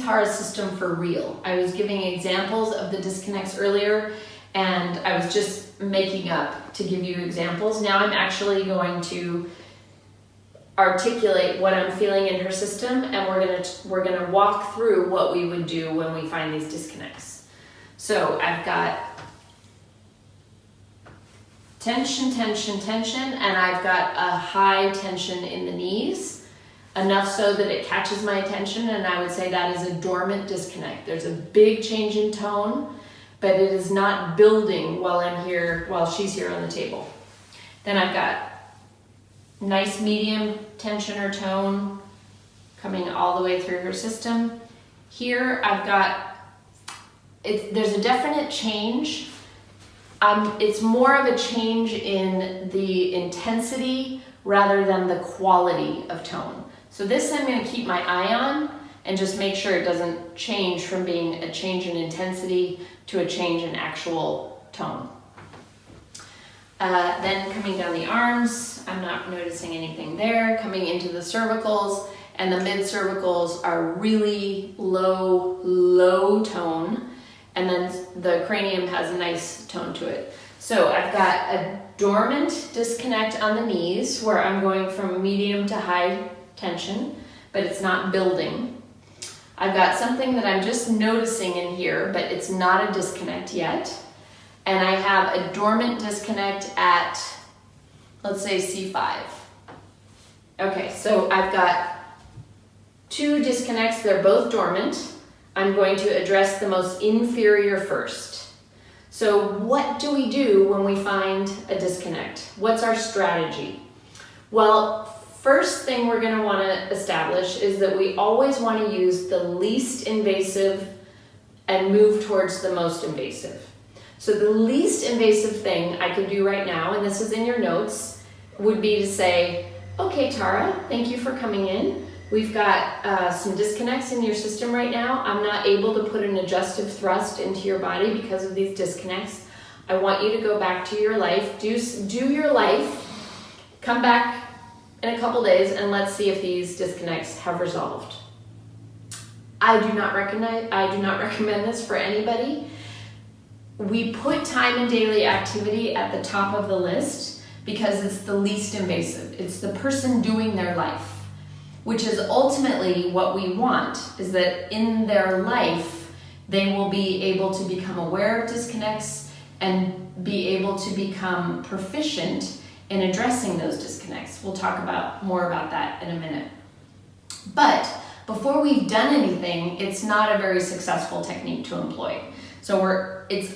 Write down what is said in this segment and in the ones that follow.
Tara's system for real. I was giving examples of the disconnects earlier, and I was just making up to give you examples. Now I'm actually going to articulate what I'm feeling in her system, and we're gonna walk through what we would do when we find these disconnects. So I've got tension, tension, tension, and I've got a high tension in the knees, enough so that it catches my attention, and I would say that is a dormant disconnect. There's a big change in tone, but it is not building while she's here on the table. Then I've got nice medium tension or tone coming all the way through her system. Here I've got, there's a definite change. It's more of a change in the intensity rather than the quality of tone. So this I'm going to keep my eye on and just make sure it doesn't change from being a change in intensity to a change in actual tone. Then coming down the arms, I'm not noticing anything there. Coming into the cervicals, and the mid-cervicals are really low tone, and then the cranium has a nice tone to it. So I've got a dormant disconnect on the knees where I'm going from medium to high tension, but it's not building. I've got something that I'm just noticing in here, but it's not a disconnect yet. And I have a dormant disconnect at, let's say, C5. Okay, so I've got two disconnects, they're both dormant. I'm going to address the most inferior first. So what do we do when we find a disconnect? What's our strategy? Well, first thing we're going to want to establish is that we always want to use the least invasive and move towards the most invasive. So the least invasive thing I could do right now, and this is in your notes, would be to say, okay, Tara, thank you for coming in. We've got some disconnects in your system right now. I'm not able to put an adjustive thrust into your body because of these disconnects. I want you to go back to your life, do your life, come back in a couple days, and let's see if these disconnects have resolved. I do not recommend this for anybody. We put time and daily activity at the top of the list because it's the least invasive. It's the person doing their life, which is ultimately what we want, is that in their life, they will be able to become aware of disconnects and be able to become proficient in addressing those disconnects. We'll talk more about that in a minute. But before we've done anything, it's not a very successful technique to employ. So it's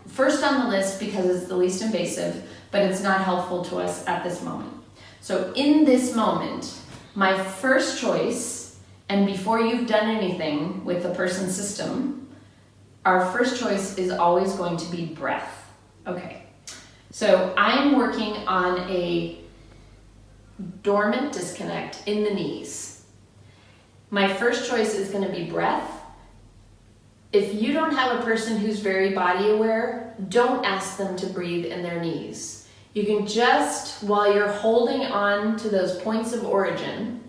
first on the list because it's the least invasive, but it's not helpful to us at this moment. So in this moment, my first choice, and before you've done anything with the person's system, our first choice is always going to be breath. Okay, so I'm working on a dormant disconnect in the knees. My first choice is going to be breath. If you don't have a person who's very body aware, don't ask them to breathe in their knees. You can just, while you're holding on to those points of origin,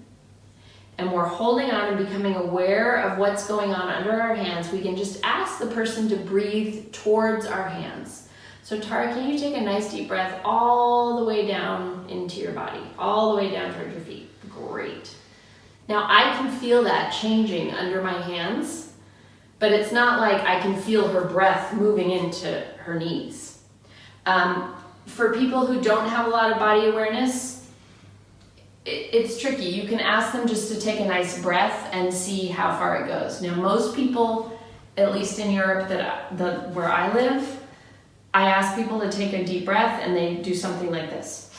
and we're holding on and becoming aware of what's going on under our hands, we can just ask the person to breathe towards our hands. So Tara, can you take a nice deep breath all the way down into your body, all the way down towards your feet? Great. Now I can feel that changing under my hands, but it's not like I can feel her breath moving into her knees. For people who don't have a lot of body awareness, it's tricky. You can ask them just to take a nice breath and see how far it goes. Now, most people, at least in Europe where I live, I ask people to take a deep breath and they do something like this.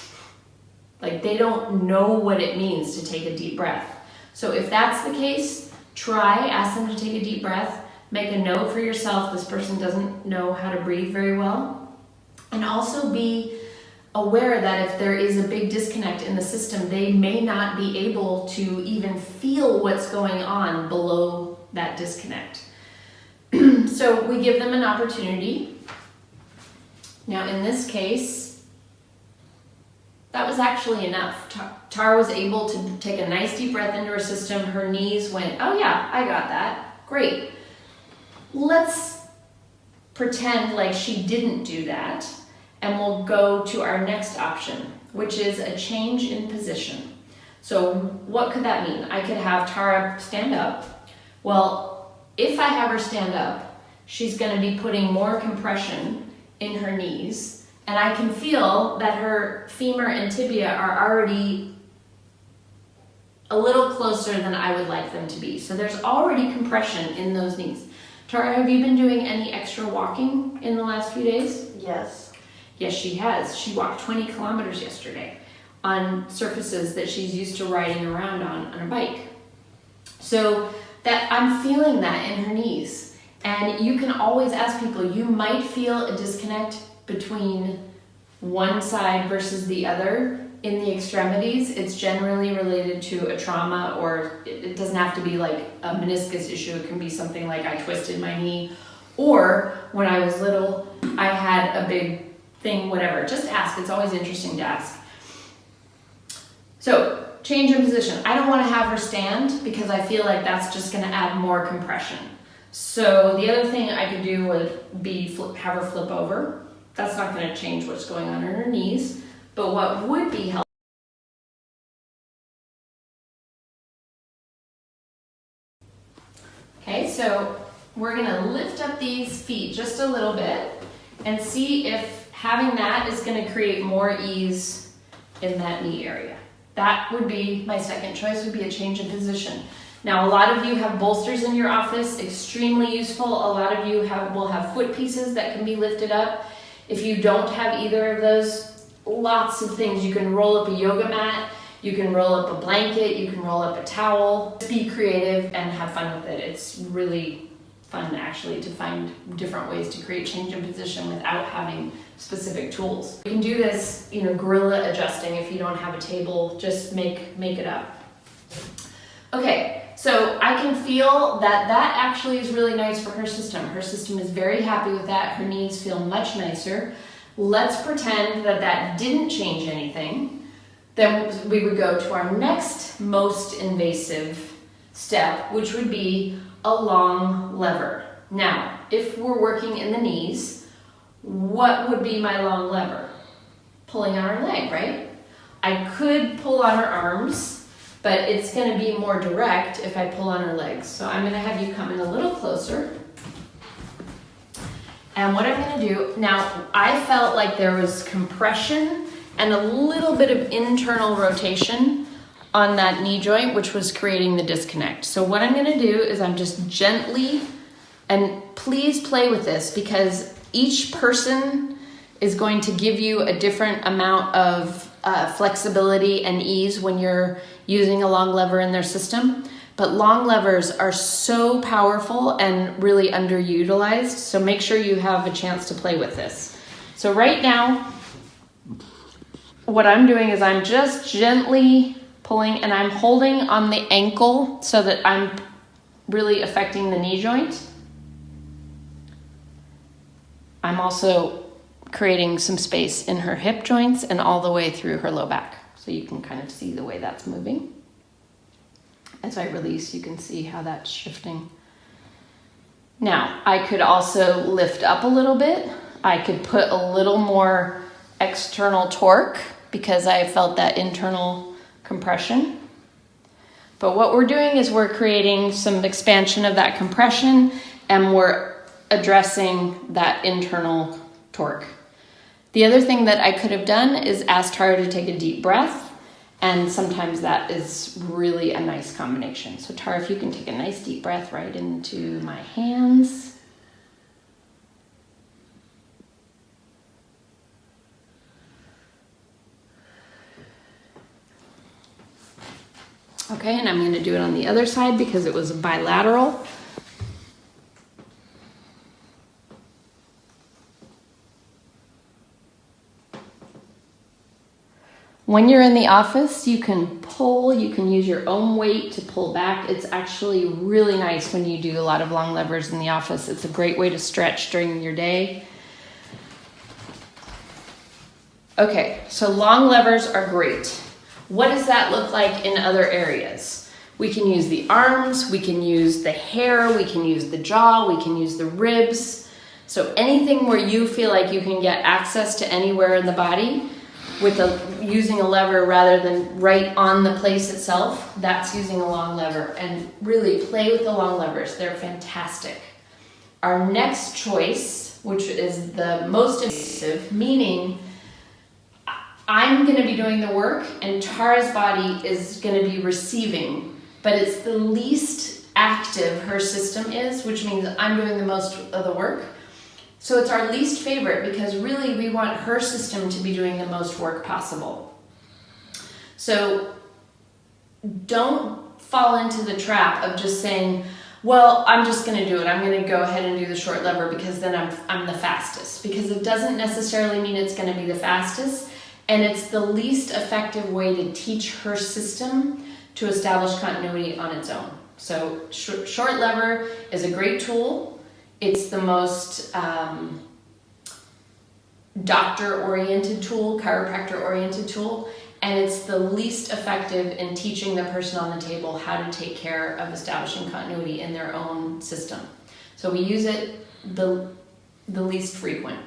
Like they don't know what it means to take a deep breath. So if that's the case, ask them to take a deep breath. Make a note for yourself, this person doesn't know how to breathe very well. And also be aware that if there is a big disconnect in the system, they may not be able to even feel what's going on below that disconnect. So we give them an opportunity. Now in this case, That was actually enough. Tara was able to take a nice deep breath into her system. Her knees went, oh yeah, I got that. Great. Let's pretend like she didn't do that, and we'll go to our next option, which is a change in position. So what could that mean? I could have Tara stand up. Well, if I have her stand up, she's going to be putting more compression in her knees, and I can feel that her femur and tibia are already a little closer than I would like them to be. So there's already compression in those knees. Tara, have you been doing any extra walking in the last few days? Yes. Yes, she has. She walked 20 kilometers yesterday on surfaces that she's used to riding around on a bike. So that I'm feeling that in her knees. And you can always ask people, you might feel a disconnect between one side versus the other in the extremities. It's generally related to a trauma, or it doesn't have to be like a meniscus issue. It can be something like I twisted my knee, or when I was little, I had a big thing, whatever. Just ask. It's always interesting to ask. So change in position. I don't want to have her stand because I feel like that's just going to add more compression. So the other thing I could do would be have her flip over. That's not going to change what's going on in her knees. But what would be helpful, okay, so we're going to lift up these feet just a little bit and see if having that is going to create more ease in that knee area. That would be my second choice, would be a change in position. Now, a lot of you have bolsters in your office, extremely useful. A lot of you will have foot pieces that can be lifted up. If you don't have either of those, lots of things. You can roll up a yoga mat, you can roll up a blanket, you can roll up a towel. Be creative and have fun with it. It's really fun actually to find different ways to create change in position without having specific tools. You can do this, guerrilla adjusting. If you don't have a table, just make it up. Okay, so I can feel that actually is really nice for her system. Her system is very happy with that. Her knees feel much nicer. Let's pretend that didn't change anything. Then we would go to our next most invasive step, which would be a long lever. Now, if we're working in the knees, what would be my long lever? Pulling on her leg, right? I could pull on her arms, but it's going to be more direct if I pull on her legs. So I'm going to have you come in a little closer. And what I'm going to do, now I felt like there was compression and a little bit of internal rotation on that knee joint, which was creating the disconnect. So what I'm going to do is I'm just gently, and please play with this because each person is going to give you a different amount of flexibility and ease when you're using a long lever in their system. But long levers are so powerful and really underutilized, so make sure you have a chance to play with this. So right now, what I'm doing is I'm just gently pulling, and I'm holding on the ankle so that I'm really affecting the knee joint. I'm also creating some space in her hip joints and all the way through her low back. So you can kind of see the way that's moving. As I release, you can see how that's shifting. Now, I could also lift up a little bit. I could put a little more external torque because I felt that internal compression. But what we're doing is we're creating some expansion of that compression, and we're addressing that internal torque. The other thing that I could have done is asked her to take a deep breath. And sometimes that is really a nice combination. So Tara, if you can take a nice deep breath right into my hands. Okay, and I'm going to do it on the other side because it was bilateral. When you're in the office, you can pull, you can use your own weight to pull back. It's actually really nice when you do a lot of long levers in the office. It's a great way to stretch during your day. Okay, so long levers are great. What does that look like in other areas? We can use the arms, we can use the hair, we can use the jaw, we can use the ribs. So anything where you feel like you can get access to anywhere in the body with using a lever rather than right on the place itself, that's using a long lever. And really play with the long levers, they're fantastic. Our next choice, which is the most invasive, meaning I'm going to be doing the work and Tara's body is going to be receiving, but it's the least active her system is, which means I'm doing the most of the work. So it's our least favorite because really we want her system to be doing the most work possible. So don't fall into the trap of just saying, well, I'm just going to do it. I'm going to go ahead and do the short lever because then I'm the fastest. Because it doesn't necessarily mean it's going to be the fastest. And it's the least effective way to teach her system to establish continuity on its own. So short lever is a great tool. It's the most doctor-oriented tool, chiropractor-oriented tool, and it's the least effective in teaching the person on the table how to take care of establishing continuity in their own system. So we use it the least frequent.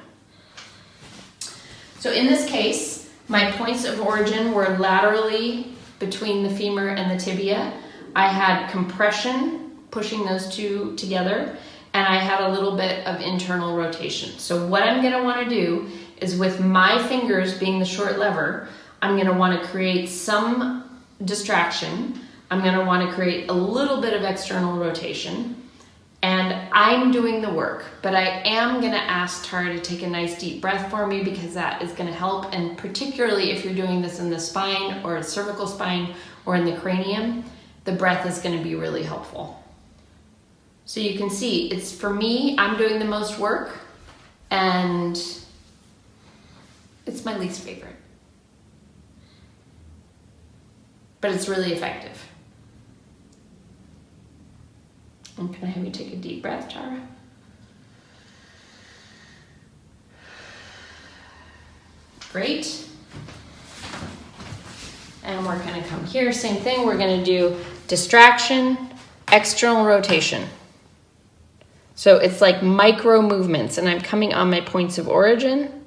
So in this case, my points of origin were laterally between the femur and the tibia. I had compression, pushing those two together, and I had a little bit of internal rotation. So what I'm gonna wanna do is with my fingers being the short lever, I'm gonna wanna create some distraction. I'm gonna wanna create a little bit of external rotation, and I'm doing the work, but I am gonna ask Tara to take a nice deep breath for me because that is gonna help, and particularly if you're doing this in the spine or cervical spine or in the cranium, the breath is gonna be really helpful. So you can see, it's for me, I'm doing the most work, and it's my least favorite. But it's really effective. And can I have you take a deep breath, Tara? Great. And we're gonna come here, same thing, we're gonna do distraction, external rotation. So it's like micro movements, and I'm coming on my points of origin.